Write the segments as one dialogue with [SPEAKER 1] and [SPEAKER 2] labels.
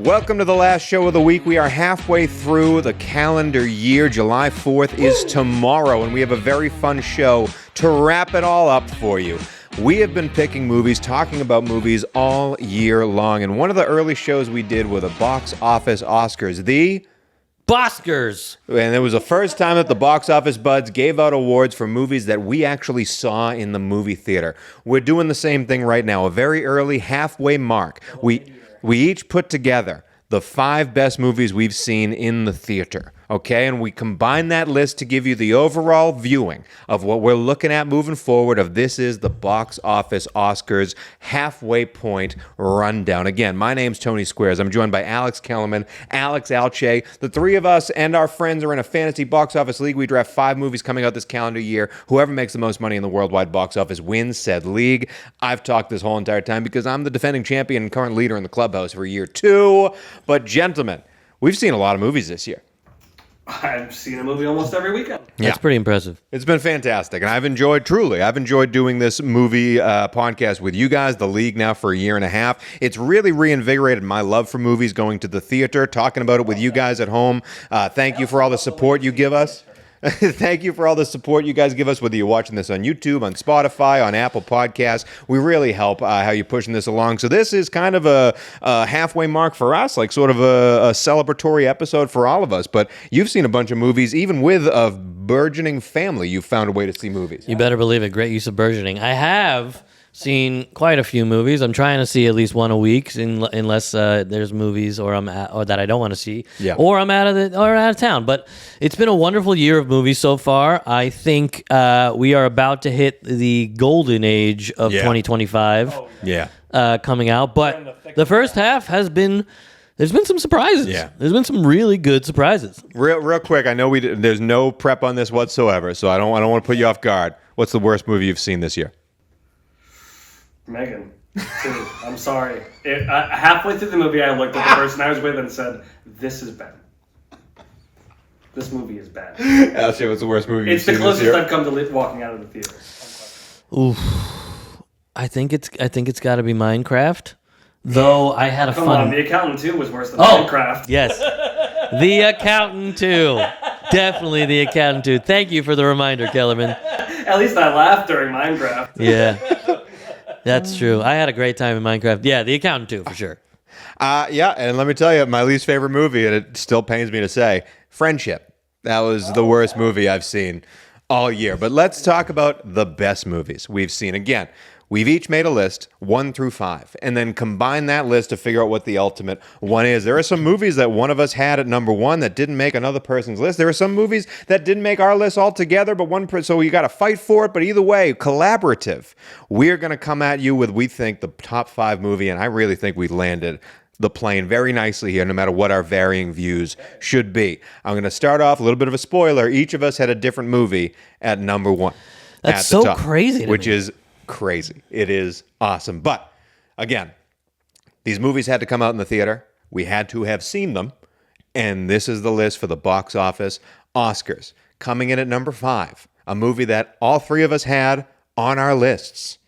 [SPEAKER 1] Welcome to the last show of the week. We are halfway through the calendar year. July 4th is tomorrow, and we have a very fun show to wrap it all up for you. We have been picking movies, talking about movies all year long, and one of the early shows we did were the box office Oscars, the
[SPEAKER 2] Boskers.
[SPEAKER 1] And it was the first time that the Box Office Buds gave out awards for movies that we actually saw in the movie theater. We're doing the same thing right now, a very early halfway mark. We each put together the 5 best movies we've seen in the theater, okay? And we combine that list to give you the overall viewing of what we're looking at moving forward of this is the Box Office Oscars halfway point rundown. Again, my name's Tony Squares. I'm joined by Alex Kellerman, Alex Alche. The three of us and our friends are in a fantasy box office league. We draft 5 movies coming out this calendar year. Whoever makes the most money in the worldwide box office wins said league. I've talked this whole entire time because I'm the defending champion and current leader in the clubhouse for year 2. But gentlemen, we've seen a lot of movies this year.
[SPEAKER 3] I've seen a movie almost every weekend.
[SPEAKER 2] That's pretty impressive.
[SPEAKER 1] It's been fantastic, and I've enjoyed doing this movie podcast with you guys, the league, now for a year and a half. It's really reinvigorated my love for movies, going to the theater, talking about it with you guys at home. Thank you for all the support you give us. Thank you for all the support you guys give us, whether you're watching this on YouTube, on Spotify, on Apple Podcasts. We really help how you're pushing this along. So this is kind of a halfway mark for us, like sort of a celebratory episode for all of us. But you've seen a bunch of movies, even with a burgeoning family, you've found a way to see movies.
[SPEAKER 2] You better believe it. Great use of burgeoning. I have seen quite a few movies. I'm trying to see at least one a week, unless there's movies or that I don't want to see, or I'm out of town. But it's been a wonderful year of movies so far. I think we are about to hit the golden age of 2025. Coming out. But the first half has been. There's been some surprises.
[SPEAKER 1] Yeah.
[SPEAKER 2] There's been some really good surprises.
[SPEAKER 1] Real quick, I know there's no prep on this whatsoever, so I don't want to put you off guard. What's the worst movie you've seen this year?
[SPEAKER 3] Megan, too. I'm sorry. Halfway through the movie, I looked at the person I was with and said, "This is bad. This movie is bad."
[SPEAKER 1] Actually, what's the worst movie you've
[SPEAKER 3] It's the
[SPEAKER 1] seen this
[SPEAKER 3] closest
[SPEAKER 1] year?
[SPEAKER 3] I've come to walking out of the theater.
[SPEAKER 2] Oof. I think it's got to be Minecraft. Though I had a
[SPEAKER 3] Come
[SPEAKER 2] fun.
[SPEAKER 3] on, The Accountant 2 was worse than Minecraft.
[SPEAKER 2] Yes. The Accountant 2. Definitely The Accountant 2. Thank you for the reminder, Kellerman.
[SPEAKER 3] At least I laughed during Minecraft.
[SPEAKER 2] Yeah. That's true. I had a great time in Minecraft. Yeah, The Accountant 2 for sure.
[SPEAKER 1] And let me tell you, my least favorite movie, and it still pains me to say, Friendship. That was the worst movie I've seen all year. But let's talk about the best movies we've seen. Again, we've each made a list, 1 through 5, and then combine that list to figure out what the ultimate one is. There are some movies that one of us had at number 1 that didn't make another person's list. There are some movies that didn't make our list altogether, but so you got to fight for it. But either way, collaborative. We're going to come at you with, we think, the top 5 movie, and I really think we landed the plane very nicely here, no matter what our varying views should be. I'm going to start off, a little bit of a spoiler. Each of us had a different movie at number 1.
[SPEAKER 2] That's so crazy to
[SPEAKER 1] which
[SPEAKER 2] me.
[SPEAKER 1] is crazy. It is awesome. But again, these movies had to come out in the theater. We had to have seen them. And this is the list for the box office Oscars. Coming in at number 5, a movie that all 3 of us had on our lists.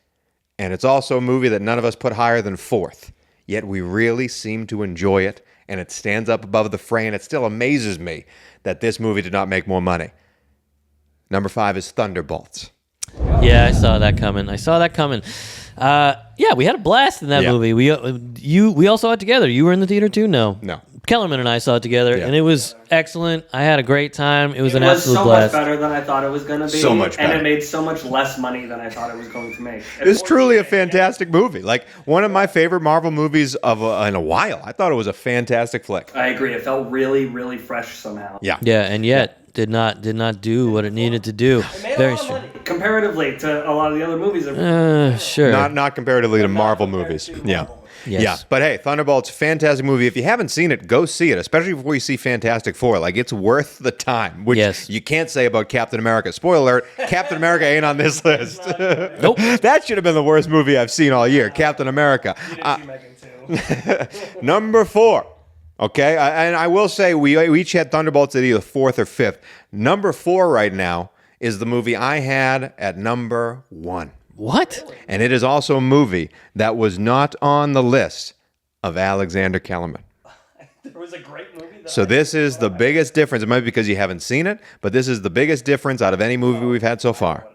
[SPEAKER 1] And it's also a movie that none of us put higher than 4th. Yet we really seem to enjoy it. And it stands up above the fray. And it still amazes me that this movie did not make more money. Number 5 is Thunderbolts.
[SPEAKER 2] Yeah, I saw that coming. Yeah, we had a blast in that movie. We all saw it together. You were in the theater too? No. Kellerman and I saw it together, and it was excellent. I had a great time. It was an absolute blast.
[SPEAKER 3] It was so much better than I thought it was going to be.
[SPEAKER 1] So much better.
[SPEAKER 3] And it made so much less money than I thought it was going to make.
[SPEAKER 1] It's truly a fantastic movie. Like, one of my favorite Marvel movies in a while. I thought it was a fantastic flick.
[SPEAKER 3] I agree. It felt really, really fresh somehow.
[SPEAKER 1] Yeah.
[SPEAKER 2] Yeah, and yet did not do what it needed to do. Very strange.
[SPEAKER 3] Comparatively to a lot of the other movies.
[SPEAKER 2] Sure.
[SPEAKER 1] Not comparatively to Marvel movies. Yeah.
[SPEAKER 2] Yes.
[SPEAKER 1] Yeah. But hey, Thunderbolts, fantastic movie. If you haven't seen it, go see it, especially before you see Fantastic Four. Like, it's worth the time, which you can't say about Captain America. Spoiler alert, Captain America ain't on this list.
[SPEAKER 2] Nope.
[SPEAKER 1] That should have been the worst movie I've seen all year, Captain America. Number 4. Okay, and I will say we each had Thunderbolts at either 4th or 5th. Number 4 right now is the movie I had at number 1.
[SPEAKER 2] What?
[SPEAKER 1] And it is also a movie that was not on the list of Alexander Kellerman.
[SPEAKER 3] There was a great movie.
[SPEAKER 1] So this is the biggest difference. It might be because you haven't seen it, but this is the biggest difference out of any movie we've had so far.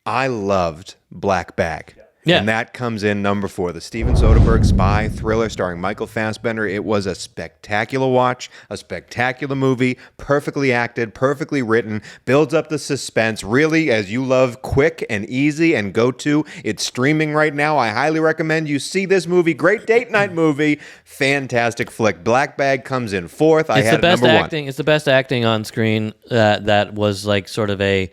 [SPEAKER 1] I loved Black Bag.
[SPEAKER 2] Yeah.
[SPEAKER 1] And that comes in number 4, the Steven Soderbergh spy thriller starring Michael Fassbender. It was a spectacular watch, a spectacular movie, perfectly acted, perfectly written, builds up the suspense, really, as you love, quick and easy and go-to. It's streaming right now. I highly recommend you see this movie. Great date night movie. Fantastic flick. Black Bag comes in 4th. I
[SPEAKER 2] It's
[SPEAKER 1] had
[SPEAKER 2] the
[SPEAKER 1] it
[SPEAKER 2] best
[SPEAKER 1] number 1.
[SPEAKER 2] acting. It's the best acting on screen that was like sort of a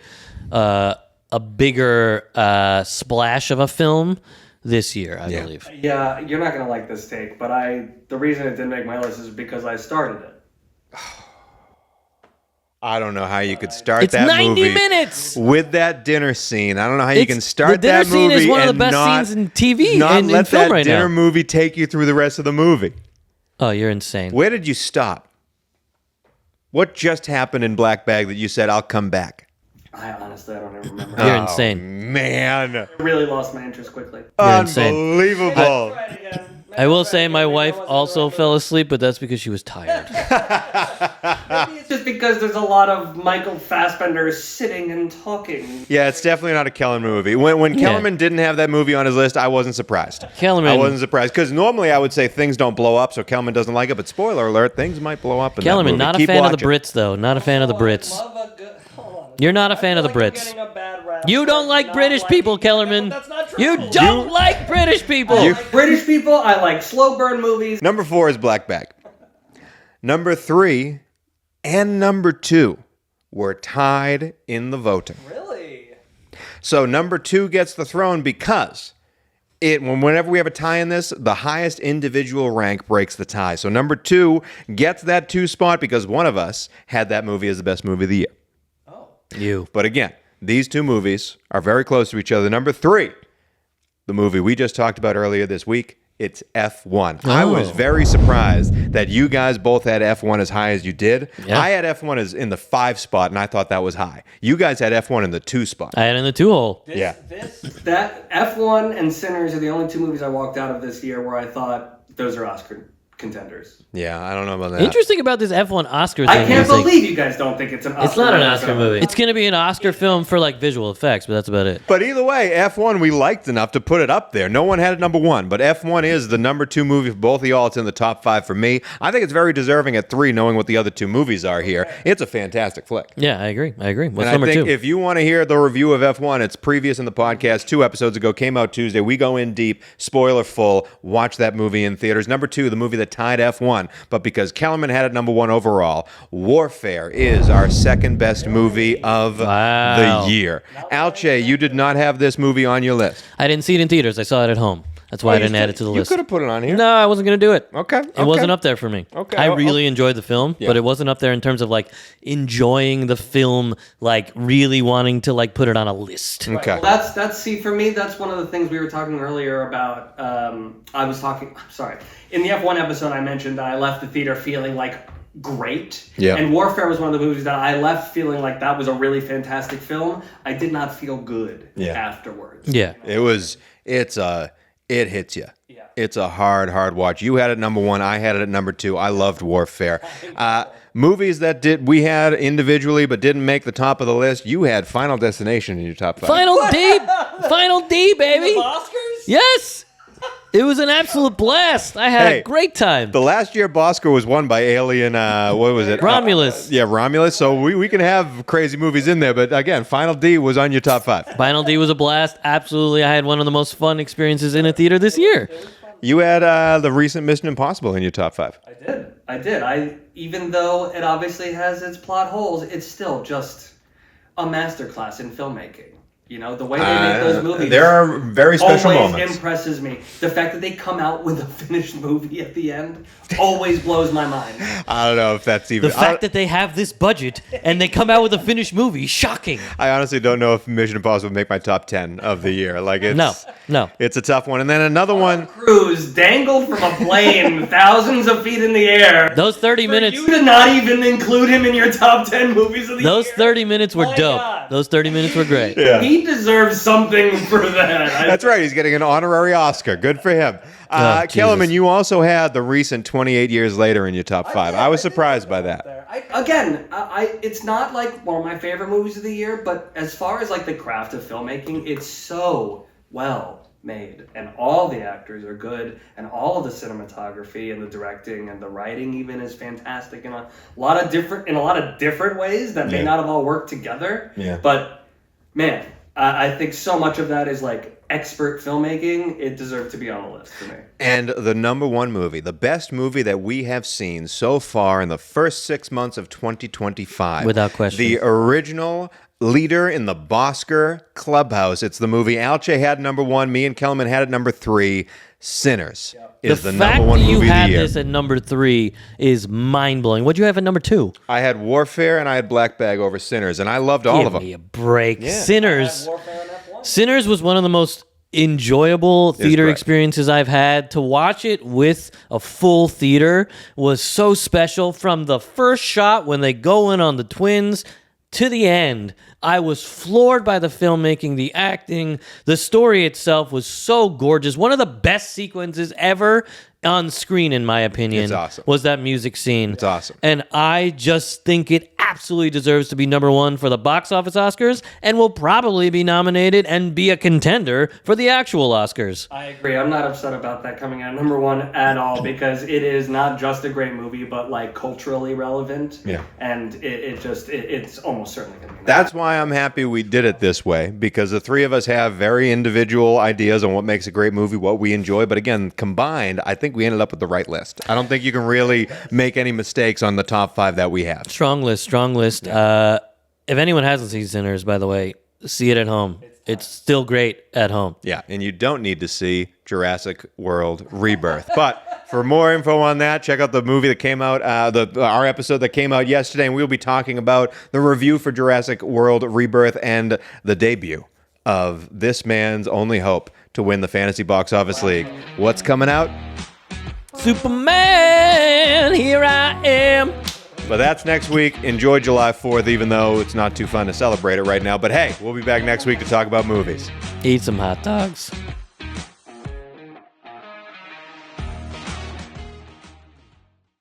[SPEAKER 2] bigger splash of a film this year, I believe.
[SPEAKER 3] Yeah, you're not gonna like this take, but the reason it didn't make my list is because I started it.
[SPEAKER 1] I don't know how you could start
[SPEAKER 2] It's
[SPEAKER 1] that
[SPEAKER 2] 90
[SPEAKER 1] movie
[SPEAKER 2] minutes!
[SPEAKER 1] with that dinner scene. I don't know how you can start
[SPEAKER 2] the dinner
[SPEAKER 1] that movie
[SPEAKER 2] scene is one of the
[SPEAKER 1] and
[SPEAKER 2] best
[SPEAKER 1] not,
[SPEAKER 2] scenes in TV
[SPEAKER 1] not
[SPEAKER 2] and in
[SPEAKER 1] let
[SPEAKER 2] film
[SPEAKER 1] that
[SPEAKER 2] right
[SPEAKER 1] dinner
[SPEAKER 2] now.
[SPEAKER 1] movie take you through the rest of the movie.
[SPEAKER 2] Oh, you're insane.
[SPEAKER 1] Where did you stop? What just happened in Black Bag that you said, I'll come back?
[SPEAKER 3] I honestly, I don't even remember.
[SPEAKER 2] You're
[SPEAKER 1] Oh,
[SPEAKER 2] insane.
[SPEAKER 1] Man.
[SPEAKER 3] I really lost my interest quickly.
[SPEAKER 2] You're insane.
[SPEAKER 1] Unbelievable.
[SPEAKER 2] I will say my wife also fell asleep, but that's because she was tired.
[SPEAKER 3] Maybe it's just because there's a lot of Michael Fassbender sitting and talking.
[SPEAKER 1] Yeah, it's definitely not a Kellerman movie. When Kellerman didn't have that movie on his list, I wasn't surprised.
[SPEAKER 2] Kellerman-
[SPEAKER 1] I wasn't surprised. Because normally I would say things don't blow up, so Kellerman doesn't like it. But spoiler alert, things might blow up in
[SPEAKER 2] Kellerman,
[SPEAKER 1] that movie.
[SPEAKER 2] not a
[SPEAKER 1] Keep
[SPEAKER 2] fan of
[SPEAKER 1] watching.
[SPEAKER 2] the Brits, though. Not a fan of the Brits. You're not a fan of the Brits. You don't like British people, Kellerman.
[SPEAKER 3] That's not true.
[SPEAKER 2] You don't like British people.
[SPEAKER 3] I like British people. I like slow burn movies.
[SPEAKER 1] Number 4 is Black Bag. Number 3 and number 2 were tied in the voting.
[SPEAKER 3] Really?
[SPEAKER 1] So number 2 gets the throne because whenever we have a tie in this, the highest individual rank breaks the tie. So number 2 gets that 2 spot because one of us had that movie as the best movie of the year.
[SPEAKER 2] You.
[SPEAKER 1] But again, these 2 movies are very close to each other. Number 3, the movie we just talked about earlier this week, it's F1. I was very surprised that you guys both had F1 as high as you did.
[SPEAKER 2] Yeah.
[SPEAKER 1] I had F1 as in the 5 spot, and I thought that was high. You guys had F1 in the 2 spot.
[SPEAKER 2] I had it in the 2-hole.
[SPEAKER 1] Yeah.
[SPEAKER 3] That F1 and Sinners are the only 2 movies I walked out of this year where I thought those are Oscar contenders.
[SPEAKER 1] Yeah, I don't know about that.
[SPEAKER 2] Interesting about this F1 Oscar thing.
[SPEAKER 3] I can't
[SPEAKER 2] is, like,
[SPEAKER 3] believe you guys don't think it's an Oscar.
[SPEAKER 2] it's not an Oscar movie. It's going to be an Oscar film for like visual effects, but that's about it.
[SPEAKER 1] But either way, F1 we liked enough to put it up there. No one had it number 1, but F1 is the number 2 movie for both of y'all. It's in the top 5 for me. I think it's very deserving at 3, knowing what the other 2 movies are here. It's a fantastic flick.
[SPEAKER 2] Yeah, I agree. What's
[SPEAKER 1] And I
[SPEAKER 2] number
[SPEAKER 1] think
[SPEAKER 2] 2?
[SPEAKER 1] if you want to hear the review of F1, it's previous in the podcast 2 episodes ago, came out Tuesday. We go in deep, spoiler full, watch that movie in theaters. Number 2, the movie that tied F1, but because Kellerman had it number 1 overall, Warfare is our second best movie of
[SPEAKER 2] Wow.
[SPEAKER 1] the year. Alche, you did not have this movie on your list.
[SPEAKER 2] I didn't see it in theaters. I saw it at home. That's why I didn't add it to the
[SPEAKER 1] You
[SPEAKER 2] list.
[SPEAKER 1] could have put it on here.
[SPEAKER 2] No, I wasn't going to do it.
[SPEAKER 1] Okay.
[SPEAKER 2] It wasn't up there for me.
[SPEAKER 1] Okay.
[SPEAKER 2] I really enjoyed the film,
[SPEAKER 1] Yeah.
[SPEAKER 2] but it wasn't up there in terms of like enjoying the film, like really wanting to like put it on a list.
[SPEAKER 1] Okay.
[SPEAKER 3] Well, that's see for me. That's one of the things we were talking earlier about. I'm sorry. In the F1 episode, I mentioned that I left the theater feeling like great.
[SPEAKER 1] Yeah.
[SPEAKER 3] And Warfare was one of the movies that I left feeling like that was a really fantastic film. I did not feel good afterwards.
[SPEAKER 2] Yeah.
[SPEAKER 1] It hits you.
[SPEAKER 3] Yeah.
[SPEAKER 1] It's a hard watch. You had it number 1. I had it at number 2. I loved Warfare. Movies that we had individually but didn't make the top of the list. You had Final Destination in your top 5.
[SPEAKER 2] Final D, baby.
[SPEAKER 3] Oscars?
[SPEAKER 2] Yes. It was an absolute blast. I had a great time.
[SPEAKER 1] The last year Bosco was won by Alien, what was it?
[SPEAKER 2] Romulus.
[SPEAKER 1] Yeah, Romulus. So we can have crazy movies in there. But again, Final D was on your top 5.
[SPEAKER 2] Final D was a blast. Absolutely. I had one of the most fun experiences in a theater this year.
[SPEAKER 1] You had the recent Mission Impossible in your top 5.
[SPEAKER 3] I did. Even though it obviously has its plot holes, it's still just a masterclass in filmmaking. You know, the way they make those movies.
[SPEAKER 1] There are very special
[SPEAKER 3] always
[SPEAKER 1] moments.
[SPEAKER 3] impresses me. The fact that they come out with a finished movie at the end always blows my mind.
[SPEAKER 1] I don't know if that's even...
[SPEAKER 2] The fact that they have this budget and they come out with a finished movie, shocking.
[SPEAKER 1] I honestly don't know if Mission Impossible would make my top 10 of the year. Like it's
[SPEAKER 2] No.
[SPEAKER 1] It's a tough one. And then another one.
[SPEAKER 3] Cruise dangled from a plane thousands of feet in the air.
[SPEAKER 2] Those 30 minutes.
[SPEAKER 3] You did not even include him in your top 10 movies of the year.
[SPEAKER 2] Those 30 minutes were
[SPEAKER 3] My
[SPEAKER 2] dope.
[SPEAKER 3] God.
[SPEAKER 2] Those 30 minutes were great.
[SPEAKER 1] Yeah.
[SPEAKER 3] He he deserves something for that.
[SPEAKER 1] That's right. He's getting an honorary Oscar. Good for him.
[SPEAKER 2] Oh,
[SPEAKER 1] Kellerman,
[SPEAKER 2] Jesus.
[SPEAKER 1] you also had the recent 28 Years Later in your top 5. I was surprised by that.
[SPEAKER 3] It's not like one of my favorite movies of the year, but as far as like the craft of filmmaking, it's so well made, and all the actors are good, and all of the cinematography and the directing and the writing even is fantastic in a lot of different ways that may not have all worked together.
[SPEAKER 1] Yeah.
[SPEAKER 3] But man, I think so much of that is like expert filmmaking. It deserved to be on the list for me.
[SPEAKER 1] And the number one movie, the best movie that we have seen so far in the first 6 months of 2025.
[SPEAKER 2] Without question.
[SPEAKER 1] The original leader in the Bosker Clubhouse. It's the movie Alche had number 1. Me and Kellerman had it number 3. Sinners is the
[SPEAKER 2] fact
[SPEAKER 1] number 1
[SPEAKER 2] that you
[SPEAKER 1] movie of
[SPEAKER 2] had
[SPEAKER 1] the year.
[SPEAKER 2] this at number 3 is mind-blowing. What'd you have at number 2?
[SPEAKER 1] I had Warfare and I had Black Bag over Sinners, and I loved all of
[SPEAKER 2] Give me
[SPEAKER 1] them.
[SPEAKER 2] a break.
[SPEAKER 1] Yeah.
[SPEAKER 2] Sinners was one of the most enjoyable theater
[SPEAKER 1] great.
[SPEAKER 2] experiences I've had. To watch it with a full theater was so special. From the first shot when they go in on the twins to the end, I was floored by the filmmaking, the acting, the story itself was so gorgeous. One of the best sequences ever on screen, in my opinion,
[SPEAKER 1] It's awesome.
[SPEAKER 2] was that music scene.
[SPEAKER 1] It's awesome.
[SPEAKER 2] And I just think it absolutely deserves to be number 1 for the box office Oscars, and will probably be nominated and be a contender for the actual Oscars.
[SPEAKER 3] I agree. I'm not upset about that coming out number 1 at all, because it is not just a great movie, but like culturally relevant.
[SPEAKER 1] Yeah.
[SPEAKER 3] And it's almost certainly going to be.
[SPEAKER 1] That's why I'm happy we did it this way, because the three of us have very individual ideas on what makes a great movie, what we enjoy. But again, combined, I think we ended up with the right list. I don't think you can really make any mistakes on the top 5 that we have.
[SPEAKER 2] Strong list, strong list. If anyone hasn't seen Sinners, by the way, see it at home. It's still great at home.
[SPEAKER 1] Yeah, and you don't need to see Jurassic World Rebirth. But for more info on that, check out the movie that came out, our episode that came out yesterday, and we'll be talking about the review for Jurassic World Rebirth and the debut of this man's only hope to win the Fantasy Box Office League. What's coming out?
[SPEAKER 2] Superman, here I am.
[SPEAKER 1] But that's next week. Enjoy July 4th, even though it's not too fun to celebrate it right now. But hey, we'll be back next week to talk about movies.
[SPEAKER 2] Eat some hot dogs.